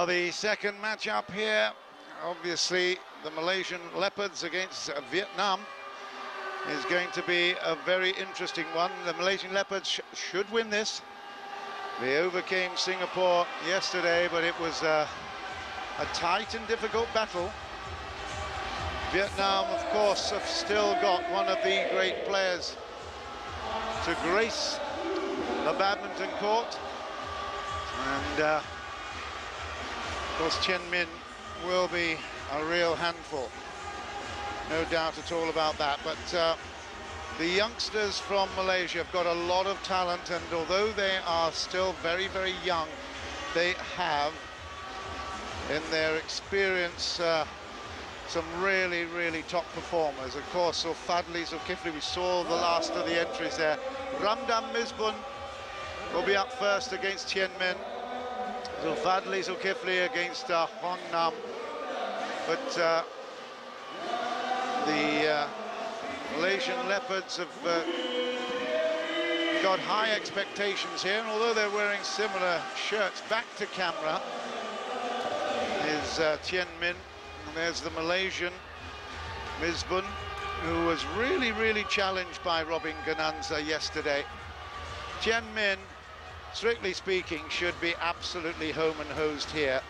Well, the second match up here, obviously the Malaysian Leopards against Vietnam, is going to be a very interesting one. The Malaysian Leopards should win this. They overcame Singapore yesterday, but it was a tight and difficult battle. Vietnam, of course, have still got one of the great players to grace the badminton court. And, of course, Tien Minh will be a real handful. No doubt at all about that. But the youngsters from Malaysia have got a lot of talent, and although they are still very, very young, they have, in their experience, some really, really top performers. Of course, Fadli Zulkifli, we saw the last of the entries there. Ramdan Misbun will be up first against Tien Minh. Fadli Zulkifli against Huang Nam. But the Malaysian Leopards have got high expectations here, and although they're wearing similar shirts, back to camera is Tien Minh. And there's the Malaysian Misbun, who was really, really challenged by Robin Gananza yesterday. Tien Minh, strictly speaking, should be absolutely home and hosed here.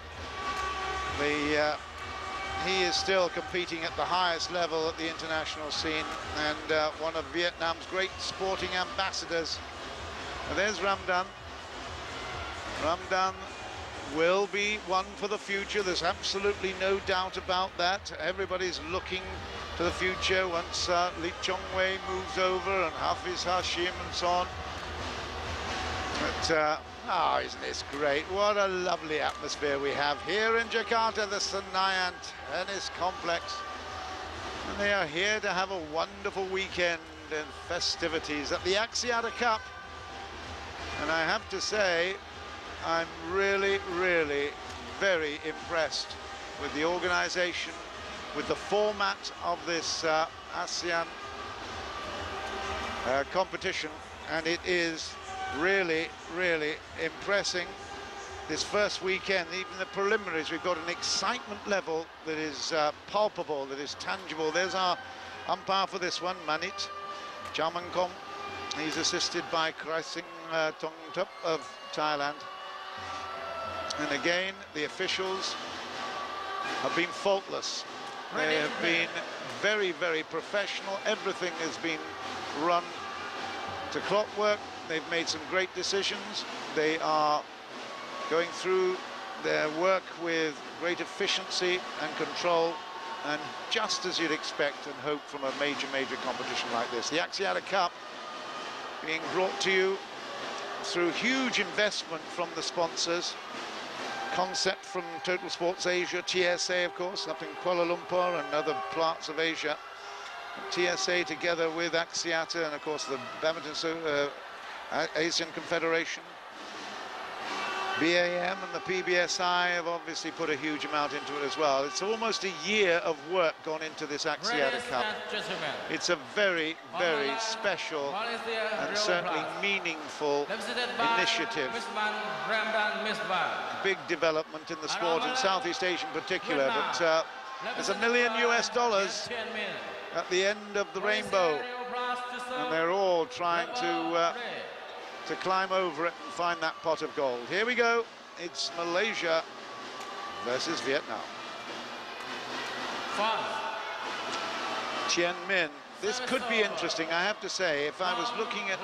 He is still competing at the highest level at the international scene, and one of Vietnam's great sporting ambassadors. And there's Ramdan. Ramdan will be one for the future. There's absolutely no doubt about that. Everybody's looking to the future once Lee Chong-wei moves over and Hafiz Hashim and so on. But isn't this great? What a lovely atmosphere we have here in Jakarta, the Senayan Tennis Complex. And they are here to have a wonderful weekend and festivities at the Axiata Cup. And I have to say, I'm really, really very impressed with the organization, with the format of this ASEAN competition, and it is really, really impressing. This first weekend, even the preliminaries, we've got an excitement level that is palpable, that is tangible. There's our umpire for this one, Manit Chamangkom. He's assisted by Kraising Tongtup of Thailand. And again, the officials have been faultless. They have been very, very professional. Everything has been run to clockwork. They've made some great decisions. They are going through their work with great efficiency and control, and just as you'd expect and hope from a major, major competition like this. The Axiata Cup being brought to you through huge investment from the sponsors. Concept from Total Sports Asia, TSA, of course, up in Kuala Lumpur and other parts of Asia. TSA together with Axiata and, of course, the Badminton Asian Confederation. BAM and the PBSI have obviously put a huge amount into it as well. It's almost a year of work gone into this Axiata Cup. It's a very, very special and certainly meaningful initiative. Big development in the sport in Southeast Asia in particular, but there's $1 million at the end of the rainbow, and they're all trying to climb over it and find that pot of gold. Here we go. It's Malaysia versus Vietnam. Tien Minh. This could be interesting, I have to say. If I was looking at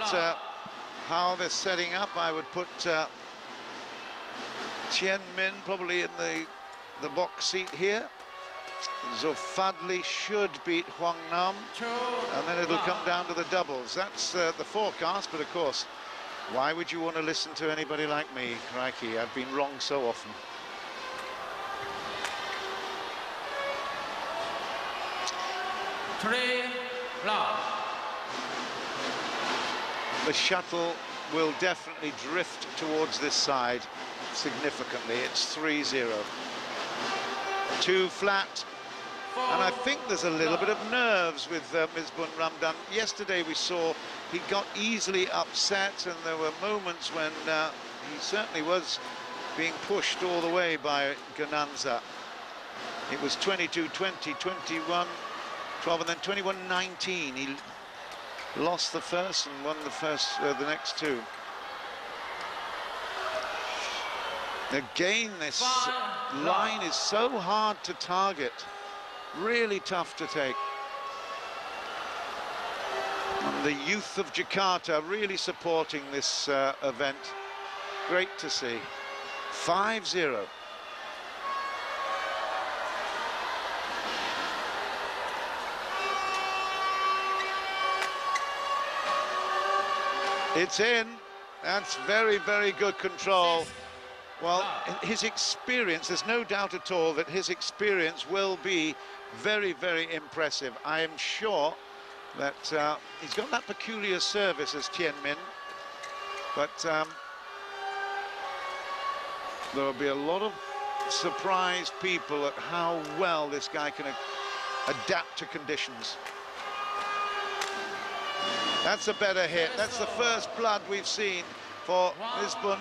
how they're setting up, I would put Tien Minh probably in the box seat here. Fadli should beat Huang Nam, and then it'll come down to the doubles. That's the forecast, but of course, why would you want to listen to anybody like me? Crikey, I've been wrong so often. The shuttle will definitely drift towards this side significantly. It's 3-0. Too flat. And I think there's a little bit of nerves with Misbun Ramdan. Yesterday we saw he got easily upset, and there were moments when he certainly was being pushed all the way by Gananza. It was 22-20, 21-12, and then 21-19. He lost the first and won the next two. Again, this line is so hard to target, really tough to take. And the youth of Jakarta really supporting this event. Great to see. 5-0. It's in. That's very, very good control. Well, his experience, there's no doubt at all that his experience will be very, very impressive. I am sure that he's got that peculiar service as Tien, but there will be a lot of surprised people at how well this guy can adapt to conditions. That's a better hit. That's the first blood we've seen for Misbun.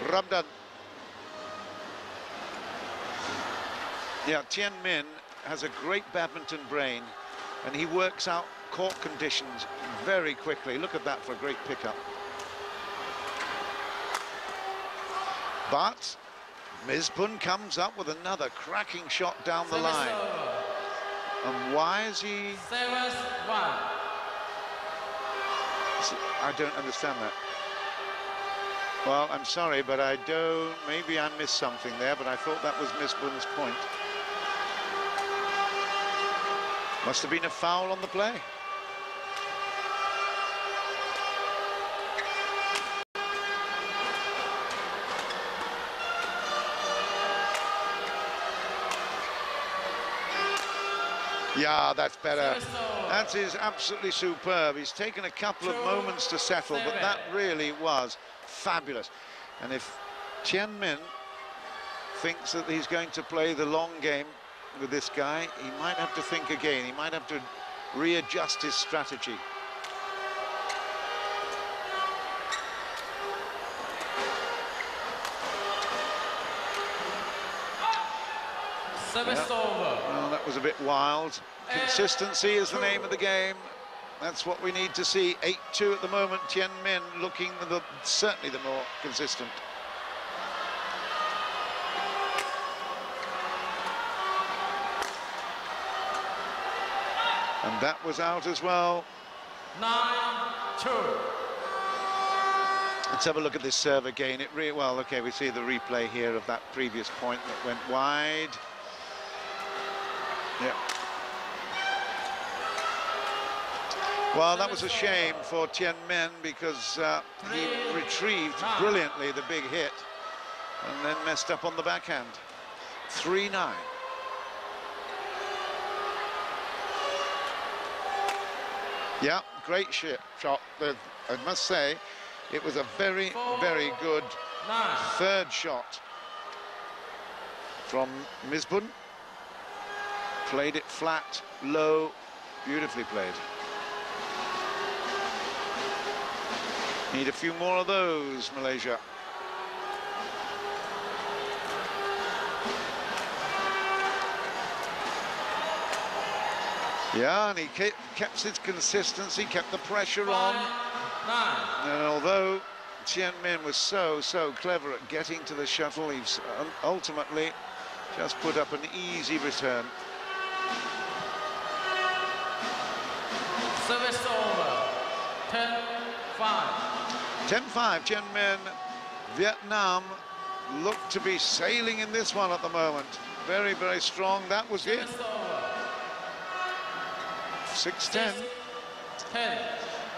Ramdan. Yeah, Tien has a great badminton brain, and he works out court conditions very quickly. Look at that for a great pickup. But Misbun comes up with another cracking shot down the line. And why is he... I don't understand that. Well, I'm sorry, but I don't... Maybe I missed something there, but I thought that was Misbun's point. Must have been a foul on the play. Yeah, that's better. That is absolutely superb. He's taken a couple of moments to settle, but that really was fabulous. And if Tien thinks that he's going to play the long game with this guy, he might have to think again. He might have to readjust his strategy. Service over. Well, that was a bit wild. Consistency is the name of the game. That's what we need to see. 8-2 at the moment. Tien looking certainly the more consistent. And that was out as well. 9-2. Let's have a look at this serve again. It really well. Okay, we see the replay here of that previous point that went wide. Yeah. Well, that was a shame for Tien because he retrieved brilliantly the big hit and then messed up on the backhand. 3-9. Yeah, great shot. I must say, it was a very, very good third shot from Misbun. Played it flat, low, beautifully played. Need a few more of those, Malaysia. Yeah, and he kept his consistency, kept the pressure on. And although Tien was so clever at getting to the shuttle, he's ultimately just put up an easy return. Service over. 10-5. 10-5, Tien Vietnam look to be sailing in this one at the moment. Very, very strong. That was it. 6-10. 10.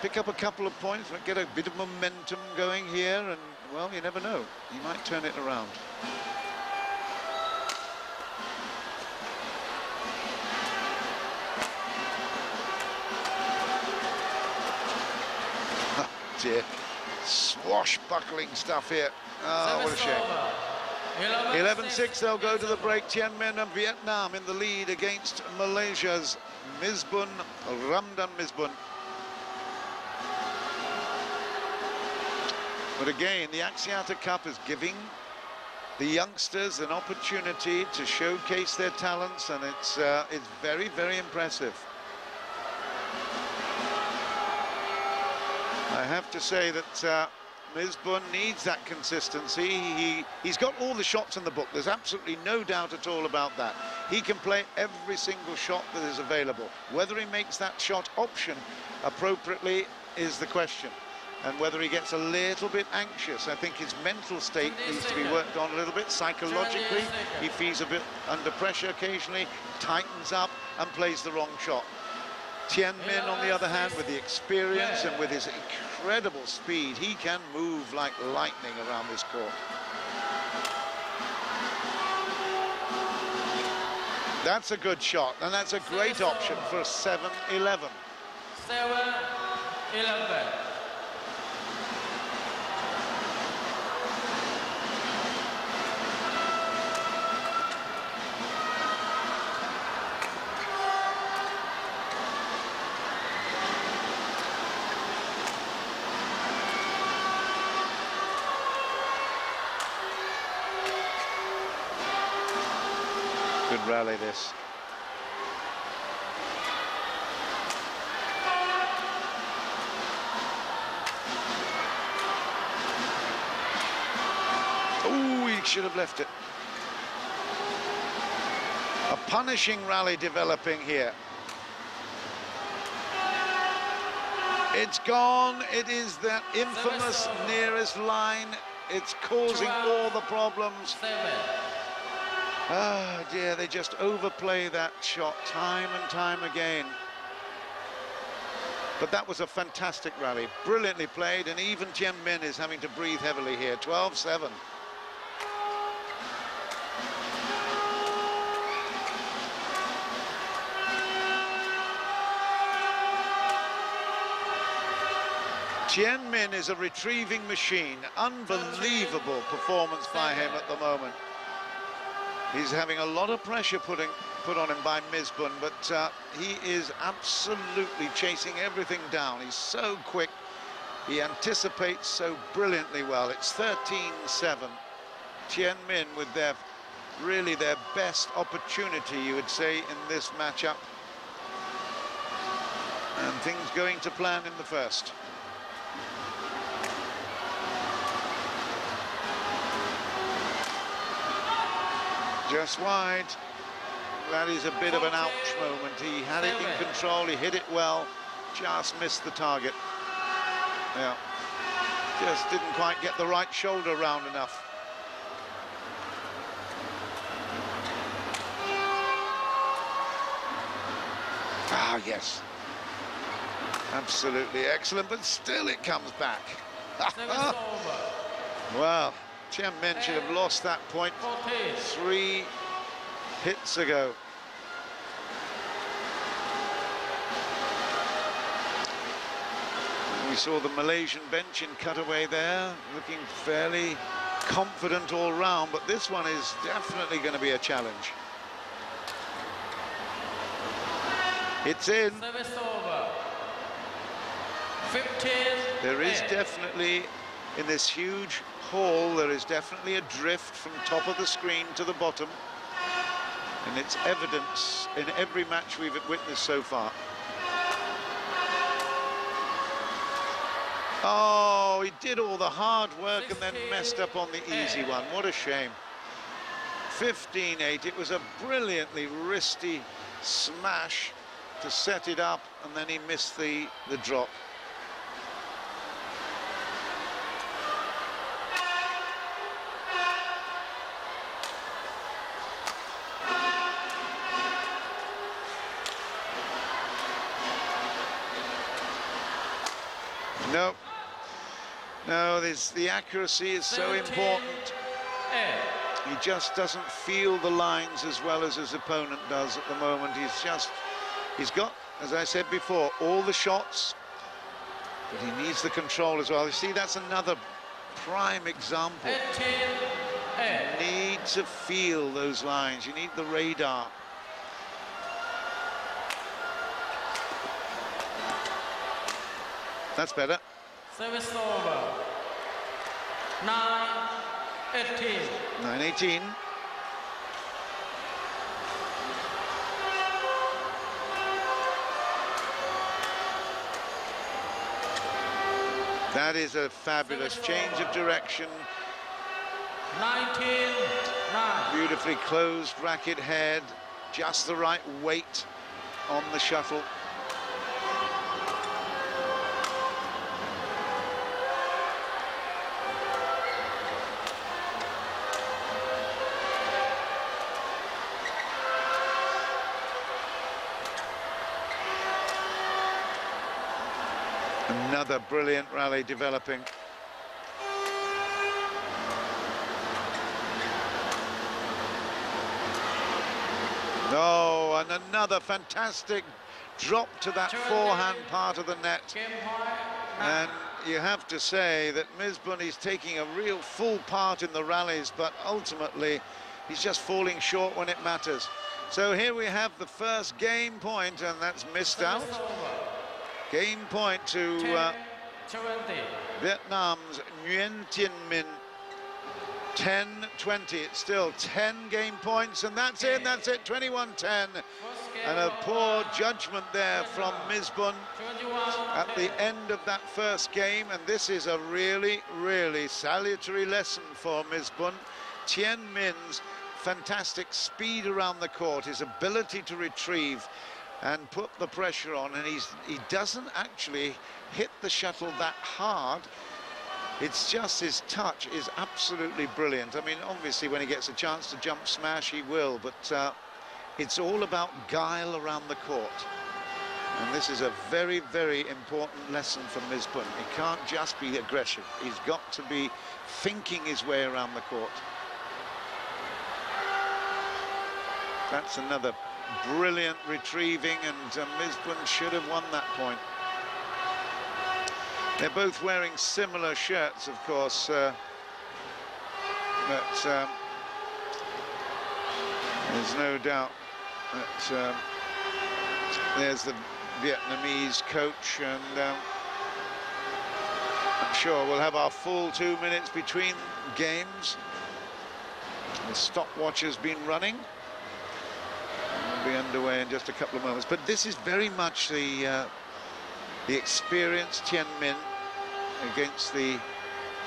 Pick up a couple of points, get a bit of momentum going here, and, well, you never know. You might turn it around. Oh, dear. Swashbuckling stuff here. Oh, what a shame. 11-6, they'll go to the break. Tien and Vietnam in the lead against Malaysia's Misbun, Ramdan Misbun. But again, the Axiata Cup is giving the youngsters an opportunity to showcase their talents, and it's very, very impressive. I have to say that Misbun needs that consistency. He's got all the shots in the book. There's absolutely no doubt at all about that. He can play every single shot that is available. Whether he makes that shot option appropriately is the question. And whether he gets a little bit anxious. I think his mental state needs to be worked on a little bit. Psychologically, he feels a bit under pressure occasionally, tightens up and plays the wrong shot. Tien Minh, on the other hand, with the experience and with his incredible speed, he can move like lightning around this court. That's a good shot, and that's a great option for a 7-11. 7-11. Good rally, this. Oh, he should have left it. A punishing rally developing here. It's gone. It is that infamous nearest line. It's causing all the problems. Ah, dear, they just overplay that shot time and time again. But that was a fantastic rally, brilliantly played, and even Tien Minh is having to breathe heavily here. 12-7. Tien Minh is a retrieving machine. Unbelievable performance by him at the moment. He's having a lot of pressure put on him by Misbun, but he is absolutely chasing everything down. He's so quick. He anticipates so brilliantly well. It's 13-7. Tien Minh with really their best opportunity, you would say, in this matchup. And things going to plan in the first. Just wide. That is a bit of an ouch moment. He had it in control, he hit it well, just missed the target. Yeah, just didn't quite get the right shoulder round enough. Ah, yes. Absolutely excellent, but still it comes back. Well, Tien Minh should have lost that point 3 hits ago. We saw the Malaysian bench in cutaway there, looking fairly confident all round, but this one is definitely going to be a challenge. It's in. There is definitely, in this huge hall, there is definitely a drift from top of the screen to the bottom, and it's evidence in every match we've witnessed so far. Oh, he did all the hard work and then messed up on the easy one. What a shame. 15-8. It was a brilliantly wristy smash to set it up, and then he missed the drop. No, the accuracy is so important. He just doesn't feel the lines as well as his opponent does at the moment. He's got, as I said before, all the shots, but he needs the control as well. You see, that's another prime example. You need to feel those lines. You need the radar. That's better. Service over. 9-10. 18. 9-18. That is a fabulous change of direction. 19-9. Beautifully closed racket head, just the right weight on the shuttle. Another brilliant rally developing. Oh, and another fantastic drop to that forehand part of the net. And you have to say that Misbun is taking a real full part in the rallies, but ultimately he's just falling short when it matters. So here we have the first game point, and that's missed out. Game point to Vietnam's Nguyen Tien Minh. 10-20, it's still 10 game points, and that's it, 21-10. And a poor judgment there from Misbun at the end of that first game, and this is a really, really salutary lesson for Misbun. Tien Minh's fantastic speed around the court, his ability to retrieve and put the pressure on, and he doesn't actually hit the shuttle that hard. It's just his touch is absolutely brilliant. I mean, obviously, when he gets a chance to jump smash, he will, but it's all about guile around the court. And this is a very, very important lesson from Misbun. He can't just be aggressive. He's got to be thinking his way around the court. That's another brilliant retrieving, and Misbun should have won that point. They're both wearing similar shirts, of course, but there's no doubt that there's the Vietnamese coach, and I'm sure we'll have our full 2 minutes between games. The stopwatch has been running. We'll be underway in just a couple of moments, but this is very much the experienced Tien Minh against the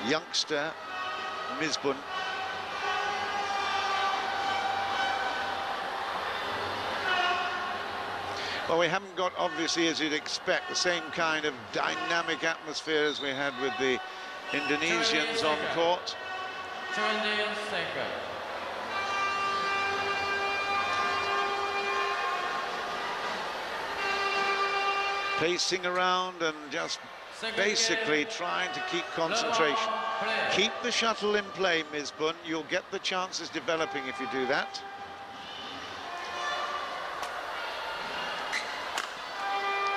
youngster Misbun. Well, we haven't got, obviously, as you'd expect, the same kind of dynamic atmosphere as we had with the Indonesians on court. 20 seconds. Pacing around and just basically trying to keep concentration. Keep the shuttle in play, Misbun. You'll get the chances developing if you do that.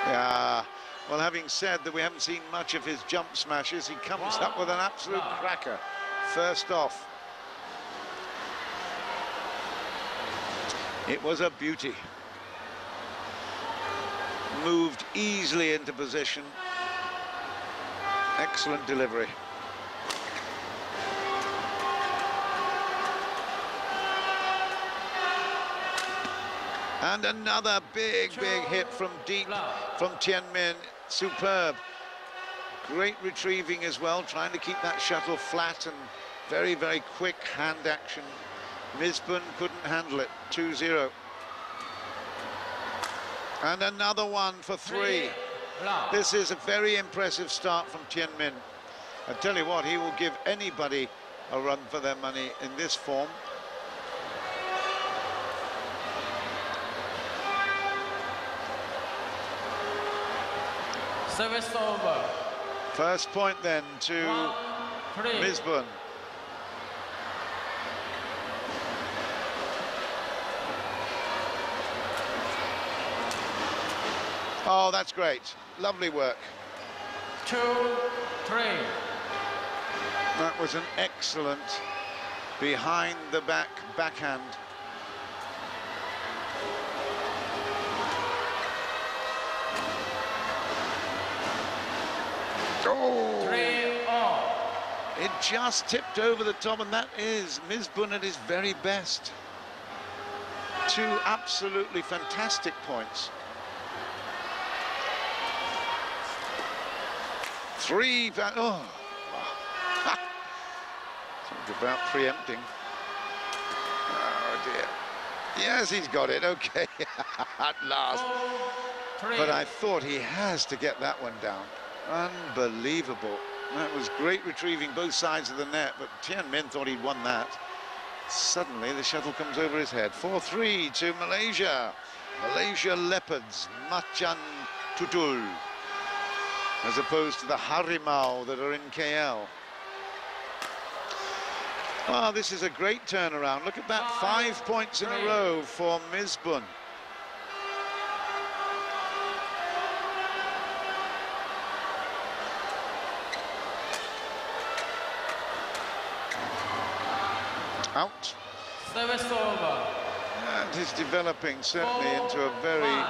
Yeah, well, having said that we haven't seen much of his jump smashes, he comes up with an absolute cracker first off. It was a beauty. Moved easily into position. Excellent delivery. And another big hit from deep from Tien Minh. Superb. Great retrieving as well, trying to keep that shuttle flat, and very, very quick hand action. Misbun couldn't handle it. 2-0. And another one for 3. This is a very impressive start from Tien Minh. I tell you what, he will give anybody a run for their money in this form. Service over. First point then to Misbun. Oh, that's great. Lovely work. 2-3. That was an excellent behind the back backhand. Oh! 3-all. It just tipped over the top, and that is Misbun at his very best. Two absolutely fantastic points. Three, oh. Talk about preempting. Oh dear. Yes, he's got it, okay, at last. But I thought he has to get that one down. Unbelievable. That was great retrieving both sides of the net, but Tien thought he'd won that. Suddenly the shuttle comes over his head. 4-3 to Malaysia. Malaysia Leopards, Macan Tutul, as opposed to the Harimau that are in KL. Well, this is a great turnaround. Look at that, 5 points in a row for Misbun. Out. Service over. And he's developing certainly into a very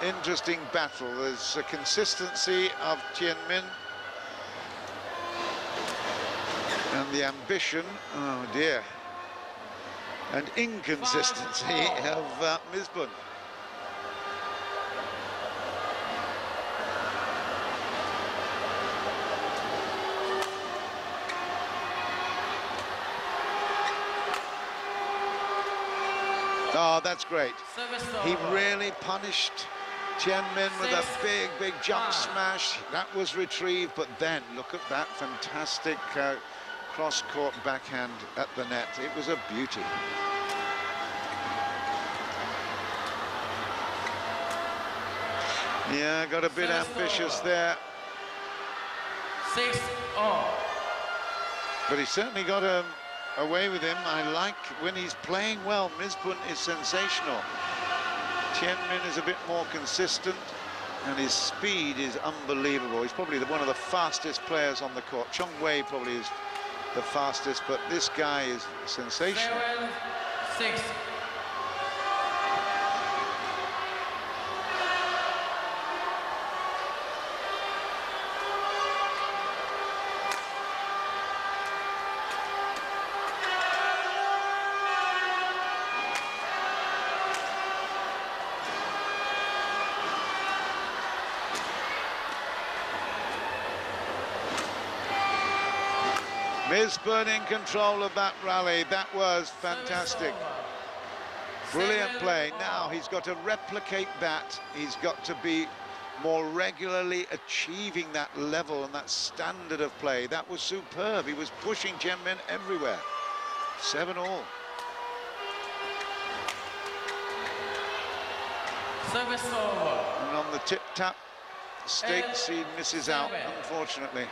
interesting battle. There's a consistency of Tien and the ambition, oh dear, and inconsistency of Misbun. Oh, that's great. He really punished Tien with a big jump smash. That was retrieved, but then look at that fantastic cross-court backhand at the net. It was a beauty. Yeah, got a bit ambitious there. 6-0. But he certainly got away with him. I like when he's playing well. Misbun is sensational. Tien is a bit more consistent, and his speed is unbelievable. He's probably one of the fastest players on the court. Chong Wei probably is the fastest, but this guy is sensational. 7-6. Misbun in control of that rally. That was fantastic. Brilliant play. Now he's got to replicate that. He's got to be more regularly achieving that level and that standard of play. That was superb. He was pushing Tien everywhere. 7-all. Service over. And on the tip-tap, stakes, he misses out, unfortunately.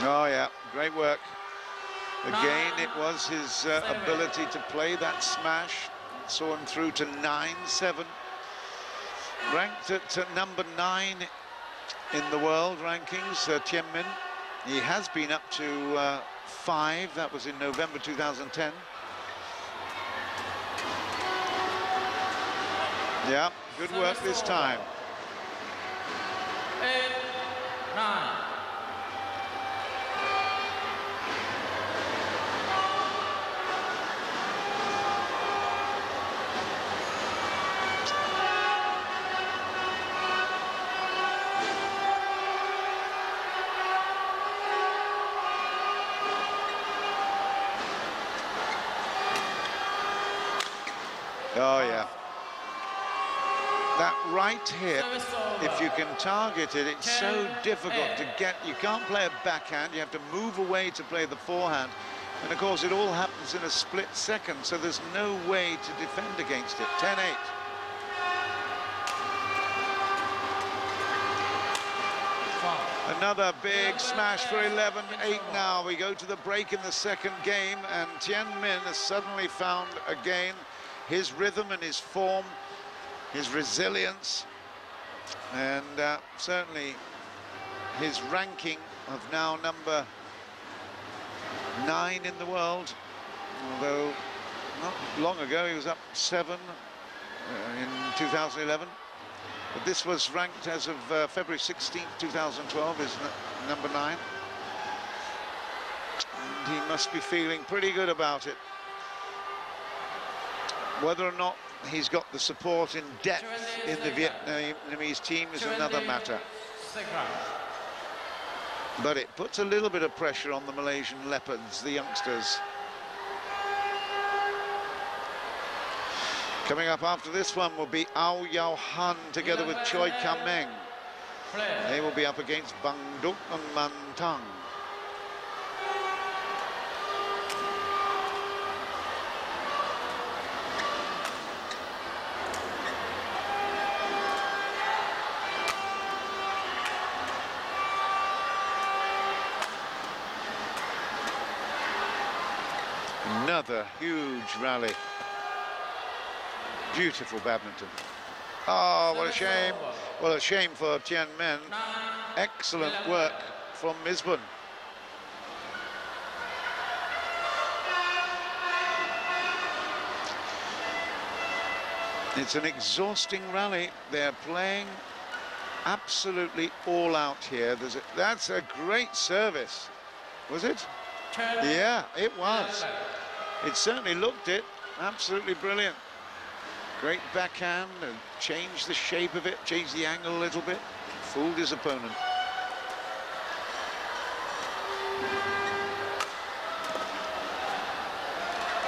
Oh yeah, great work. Again, it was his ability to play that smash. Saw him through to 9-7. Ranked at number 9 in the world rankings, Tien. He has been up to 5. That was in November 2010. Yeah, good work this time. 8-9. Oh yeah, that right hip, if you can target it, it's so difficult to get. You can't play a backhand, you have to move away to play the forehand, and of course it all happens in a split second, so there's no way to defend against it. 10-8. Another big smash for 11-8 now. We go to the break in the second game, and Tien has suddenly found again his rhythm and his form, his resilience, and certainly his ranking of now number 9 in the world, although not long ago he was up 7 in 2011. But this was ranked as of February 16th, 2012, is number 9. And he must be feeling pretty good about it. Whether or not he's got the support in depth in the Vietnamese team is another matter. But it puts a little bit of pressure on the Malaysian Leopards, the youngsters. Coming up after this one will be Ao Yao Han together with Choi Kam-meng. They will be up against Bang Duc and Man Tang. Another huge rally. Beautiful badminton. Oh, what a shame. Well, a shame for Tien. Excellent work from Misbun. It's an exhausting rally. They're playing absolutely all out here. That's a great service. Was it? Yeah, it was. It certainly looked it. Absolutely brilliant. Great backhand, and changed the shape of it, changed the angle a little bit, fooled his opponent.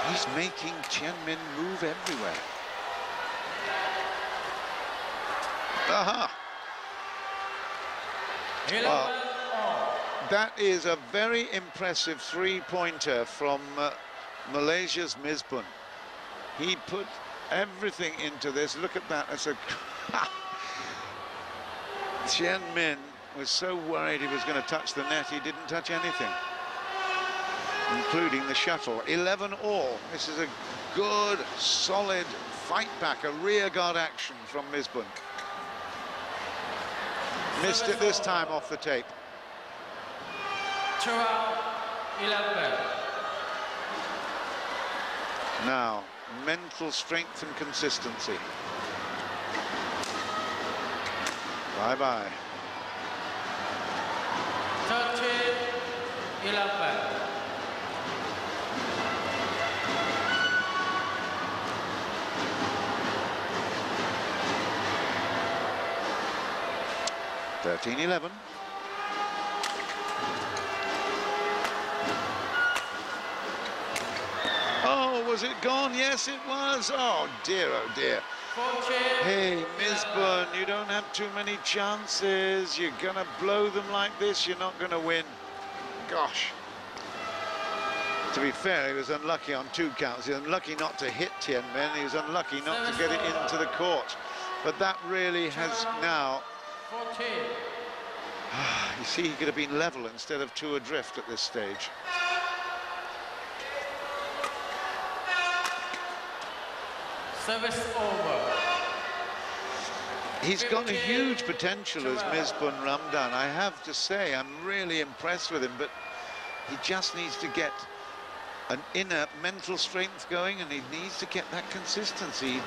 He's making Tien move everywhere. Aha! Well, that is a very impressive three-pointer from Malaysia's Misbun. He put everything into this. Look at that. That's a Tien was so worried he was going to touch the net, he didn't touch anything, including the shuttle. 11 all. This is a good, solid fight back, a rear guard action from Misbun. Missed it this time off the tape. 11. Now, mental strength and consistency. Bye-bye. 13-11. Oh, was it gone? Yes, it was. Oh, dear, oh, dear. 14, Hey, Misbun, you don't have too many chances. You're going to blow them like this, you're not going to win. Gosh. To be fair, he was unlucky on 2 counts. He was unlucky not to hit Tien. He was unlucky not to get it into the court. But that really has now... 14. You see, he could have been level instead of 2 adrift at this stage. Service over. He's got a huge potential as Misbun Ramdan. I have to say, I'm really impressed with him, but he just needs to get an inner mental strength going, and he needs to get that consistency.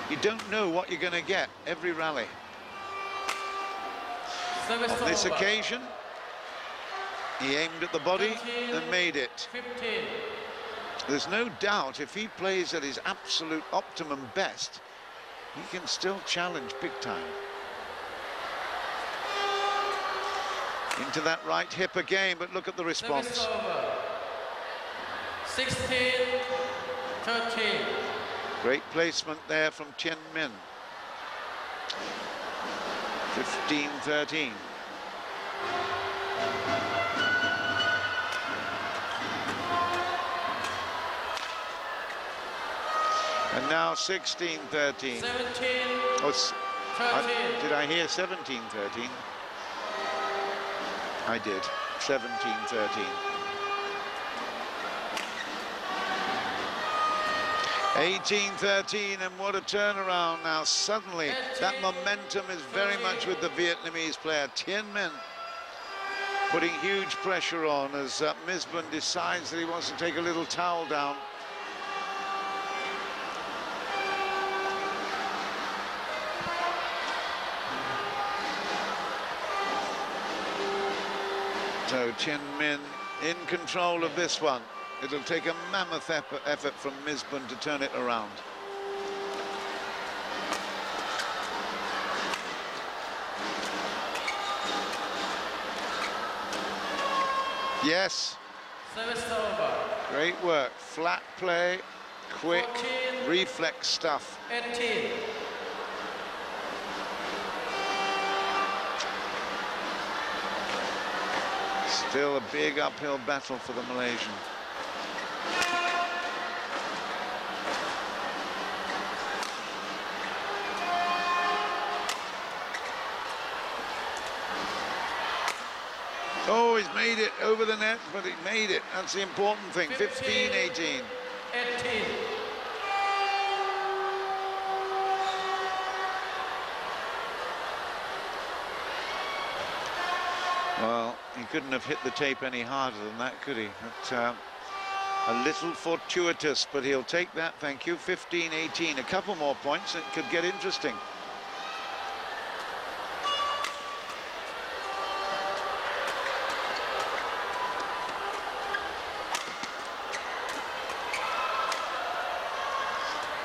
You don't know what you're going to get every rally. Service On this over. occasion, he aimed at the body and made it. 15. There's no doubt if he plays at his absolute optimum best, he can still challenge big time. Into that right hip again, but look at the response. Service over. 16, 13. Great placement there from Tien. 15-13. And now 16-13. 17, Oh, 13. did I hear 17-13? I did. 17-13. 18-13, and what a turnaround now. Suddenly, that momentum is very much with the Vietnamese player, Tien. putting huge pressure on as Misbun decides that he wants to take a little towel down. So Tien Minh in control of this one. It'll take a mammoth effort from Misbun to turn it around. Yes. Service over. Great work. Flat play, quick, 14, reflex stuff. 18. Still a big uphill battle for the Malaysian. Oh, he's made it over the net, but he made it. That's the important thing. 15-18. 18. Well, he couldn't have hit the tape any harder than that, could he? But, a little fortuitous, but he'll take that, thank you. 15-18. A couple more points, it could get interesting.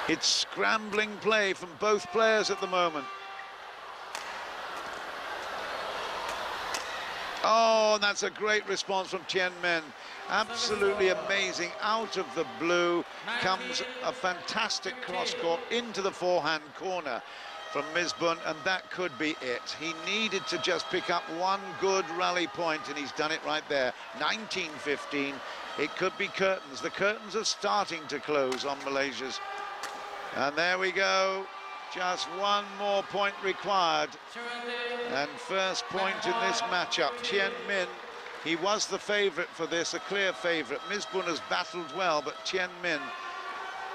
It's scrambling play from both players at the moment. Oh, and that's a great response from Tien Minh. Absolutely amazing. Out of the blue comes a fantastic cross-court into the forehand corner from Misbun, and that could be it. He needed to just pick up one good rally point, and he's done it right there. 19-15. It could be curtains. The curtains are starting to close on Malaysia's. And there we go. Just one more point required. And first point in this matchup. Tien Minh, he was the favourite for this, a clear favourite. Misbun has battled well, but Tien Minh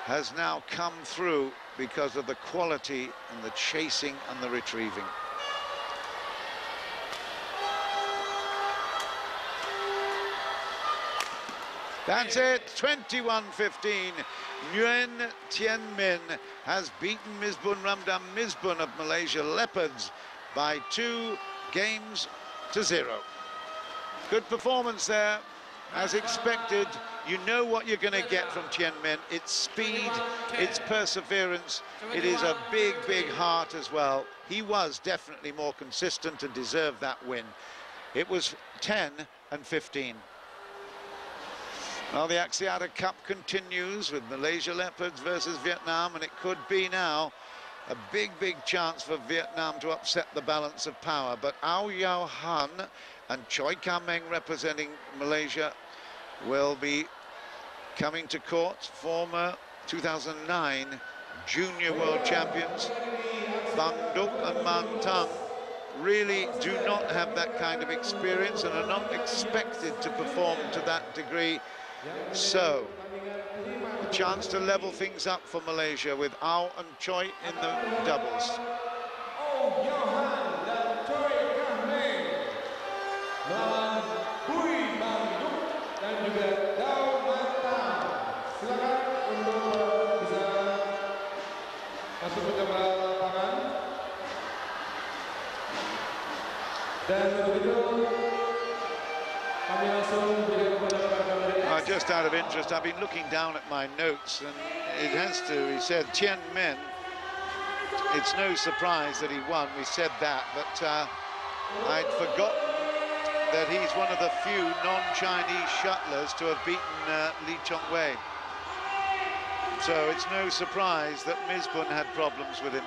has now come through because of the quality and the chasing and the retrieving. That's it, 21-15. Nguyen Tien Minh has beaten Misbun Ramdan Misbun of Malaysia Leopards by 2 games to 0. Good performance there, as expected. You know what you're going to get from Tien Minh. It's speed, it's perseverance, it is a big, big heart as well. He was definitely more consistent and deserved that win. It was 10-15. Well, the Axiata Cup continues with Malaysia Leopards versus Vietnam, and it could be now a big, big chance for Vietnam to upset the balance of power. But Ao Yao Han and Choi Kam-meng representing Malaysia will be coming to court. Former 2009 junior world champions Bang Duc and Man Tang really do not have that kind of experience and are not expected to perform to that degree. So, a chance to level things up for Malaysia with Ao and Choi in the doubles. Just out of interest, I've been looking down at my notes, and it has to, he said, Tien Minh, it's no surprise that he won, we said that, but I'd forgotten that he's one of the few non-Chinese shuttlers to have beaten Lee Chong-wei. So it's no surprise that Misbun had problems with him.